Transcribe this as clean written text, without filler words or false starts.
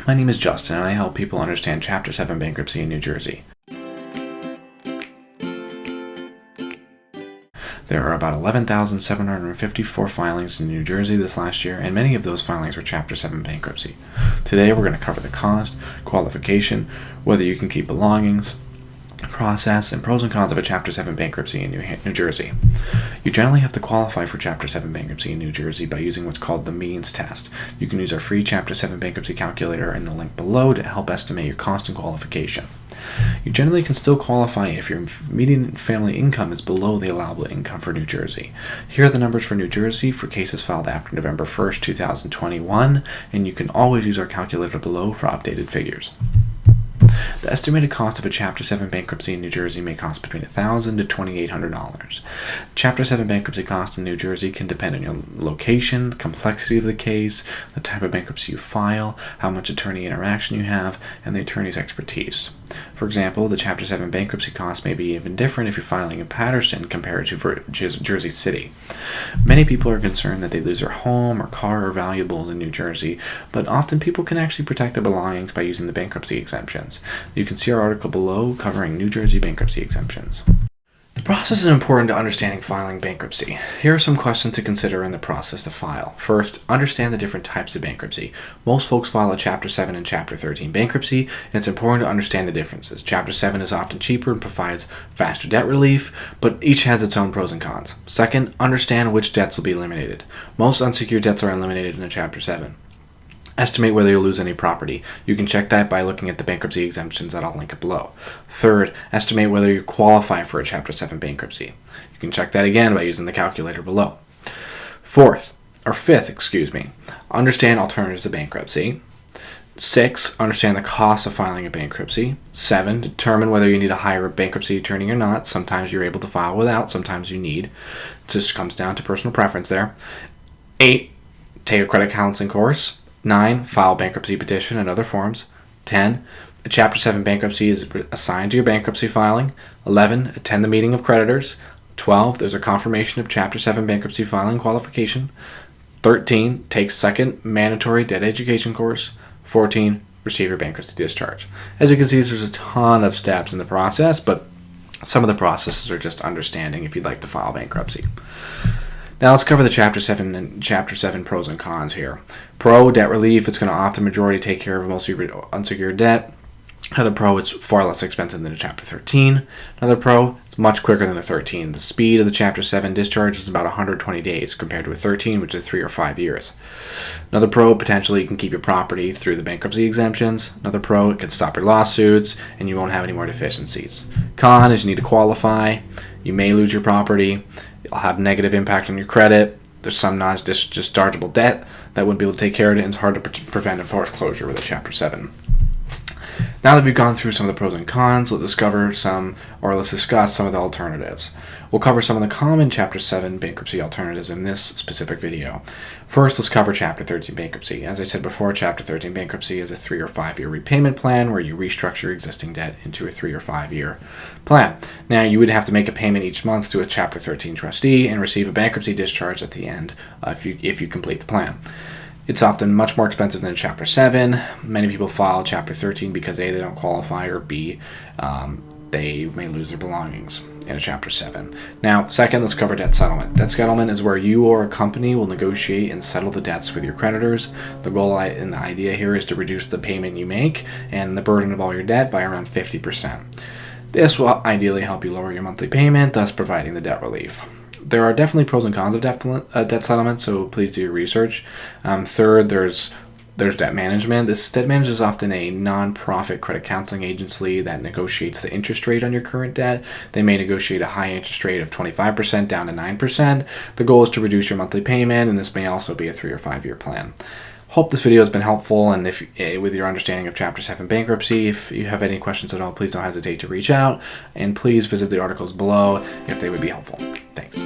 My name is Justin, and I help people understand Chapter 7 bankruptcy in New Jersey. There are about 11,754 filings in New Jersey this last year, and many of those filings were Chapter 7 bankruptcy. Today we're going to cover the cost, qualification, whether you can keep belongings, process, and pros and cons of a Chapter 7 bankruptcy in New Jersey. You generally have to qualify for Chapter 7 bankruptcy in New Jersey by using what's called the means test. You can use our free Chapter 7 bankruptcy calculator in the link below to help estimate your cost and qualification. You generally can still qualify if your median family income is below the allowable income for New Jersey. Here are the numbers for New Jersey for cases filed after November 1st, 2021, and you can always use our calculator below for updated figures. The estimated cost of a Chapter 7 bankruptcy in New Jersey may cost between $1,000 to $2,800. Chapter 7 bankruptcy costs in New Jersey can depend on your location, the complexity of the case, the type of bankruptcy you file, how much attorney interaction you have, and the attorney's expertise. For example, the Chapter 7 bankruptcy costs may be even different if you're filing in Paterson compared to Jersey City. Many people are concerned that they lose their home or car or valuables in New Jersey, but often people can actually protect their belongings by using the bankruptcy exemptions. You can see our article below covering New Jersey bankruptcy exemptions. The process is important to understanding filing bankruptcy. Here are some questions to consider in the process to file. First, understand the different types of bankruptcy. Most folks file a Chapter 7 and Chapter 13 bankruptcy, and it's important to understand the differences. Chapter 7 is often cheaper and provides faster debt relief, but each has its own pros and cons. Second, understand which debts will be eliminated. Most unsecured debts are eliminated in a Chapter 7. Estimate whether you'll lose any property. You can check that by looking at the bankruptcy exemptions that I'll link below. Third, estimate whether you qualify for a Chapter 7 bankruptcy. You can check that again by using the calculator below. Fifth, understand alternatives to bankruptcy. 6, understand the cost of filing a bankruptcy. 7, determine whether you need to hire a bankruptcy attorney or not. Sometimes you're able to file without, sometimes you need. It just comes down to personal preference there. 8, take a credit counseling course. 9, file bankruptcy petition and other forms. 10, a Chapter 7 bankruptcy is assigned to your bankruptcy filing. 11, attend the meeting of creditors. 12, there's a confirmation of Chapter 7 bankruptcy filing qualification. 13, take second mandatory debt education course. 14, receive your bankruptcy discharge. As you can see, there's a ton of steps in the process, but some of the processes are just understanding if you'd like to file bankruptcy. Now let's cover the Chapter 7 and Chapter 7 pros and cons here. Pro, debt relief. It's going to often majority take care of most of your unsecured debt. Another pro, it's far less expensive than a Chapter 13. Another pro, it's much quicker than a 13. The speed of the Chapter 7 discharge is about 120 days compared to a 13, which is 3 or 5 years. Another pro, potentially you can keep your property through the bankruptcy exemptions. Another pro, it can stop your lawsuits and you won't have any more deficiencies. Con is you need to qualify. You may lose your property. It'll have negative impact on your credit. There's some non-dischargeable debt that wouldn't be able to take care of it, and it's hard to prevent a foreclosure with a Chapter 7. Now that we've gone through some of the pros and cons, let's discuss some of the alternatives. We'll cover some of the common Chapter 7 bankruptcy alternatives in this specific video. First, let's cover Chapter 13 bankruptcy. As I said before, Chapter 13 bankruptcy is a 3 or 5 year repayment plan where you restructure existing debt into a 3 or 5 year plan. Now, you would have to make a payment each month to a Chapter 13 trustee and receive a bankruptcy discharge at the end if you complete the plan. It's often much more expensive than a Chapter 7. Many people file Chapter 13 because A, they don't qualify, or B, they may lose their belongings in a Chapter 7. Now, second, let's cover debt settlement. Debt settlement is where you or a company will negotiate and settle the debts with your creditors. The goal and the idea here is to reduce the payment you make and the burden of all your debt by around 50%. This will ideally help you lower your monthly payment, thus providing the debt relief. There are definitely pros and cons of debt settlement, so please do your research. Third, there's debt management. This debt management is often a non-profit credit counseling agency that negotiates the interest rate on your current debt. They may negotiate a high interest rate of 25% down to 9%. The goal is to reduce your monthly payment, and this may also be a 3 or 5 year plan. Hope this video has been helpful, and if with your understanding of Chapter 7 bankruptcy, if you have any questions at all, please don't hesitate to reach out, and please visit the articles below if they would be helpful. Thanks.